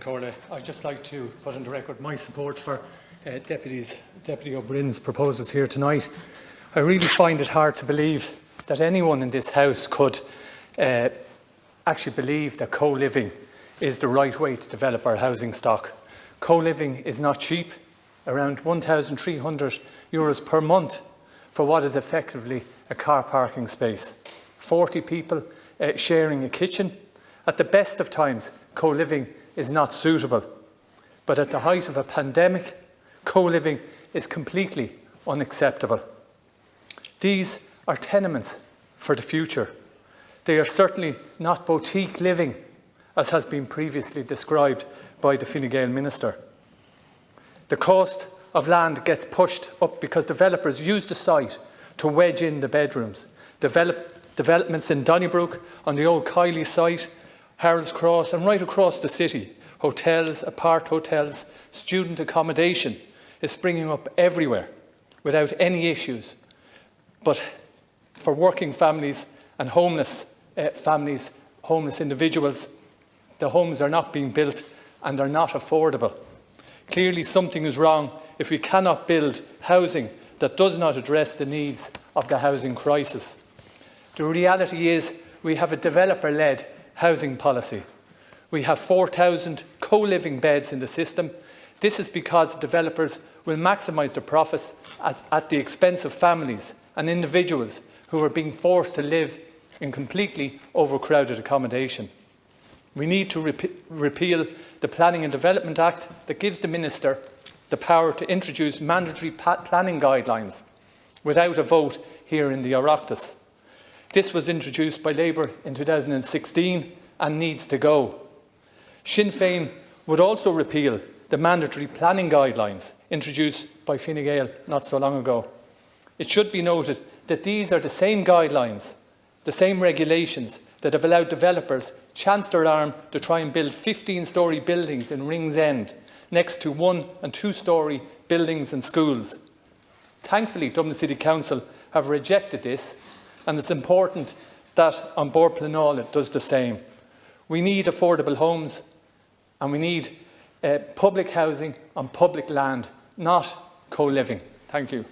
Corley. I'd just like to put on the record my support for Deputy O'Brien's proposals here tonight. I really find it hard to believe that anyone in this House could actually believe that co-living is the right way to develop our housing stock. Co-living is not cheap, around €1,300 per month for what is effectively a car parking space. 40 people sharing a kitchen. At the best of times, co-living is not suitable. But at the height of a pandemic, co-living is completely unacceptable. These are tenements for the future. They are certainly not boutique living, as has been previously described by the Fine Gael minister. The cost of land gets pushed up because developers use the site to wedge in the bedrooms. Developments in Donnybrook, on the old Kiley site, Harold's Cross, and right across the city. Hotels, apart hotels, student accommodation is springing up everywhere without any issues. But for working families and homeless individuals, the homes are not being built and they're not affordable. Clearly something is wrong if we cannot build housing that does not address the needs of the housing crisis. The reality is we have a developer-led housing policy. We have 4,000 co-living beds in the system. This is because developers will maximise their profits at the expense of families and individuals who are being forced to live in completely overcrowded accommodation. We need to repeal the Planning and Development Act that gives the Minister the power to introduce mandatory planning guidelines without a vote here in the Oireachtas. This was introduced by Labour in 2016 and needs to go. Sinn Féin would also repeal the mandatory planning guidelines introduced by Fine Gael not so long ago. It should be noted that these are the same guidelines, the same regulations that have allowed developers chance their arm to try and build 15-storey buildings in Ringsend next to 1- and 2-storey buildings and schools. Thankfully, Dublin City Council have rejected this, and it's important that on Bord Pleanála it does the same. We need affordable homes and we need public housing on public land, not co-living. Thank you.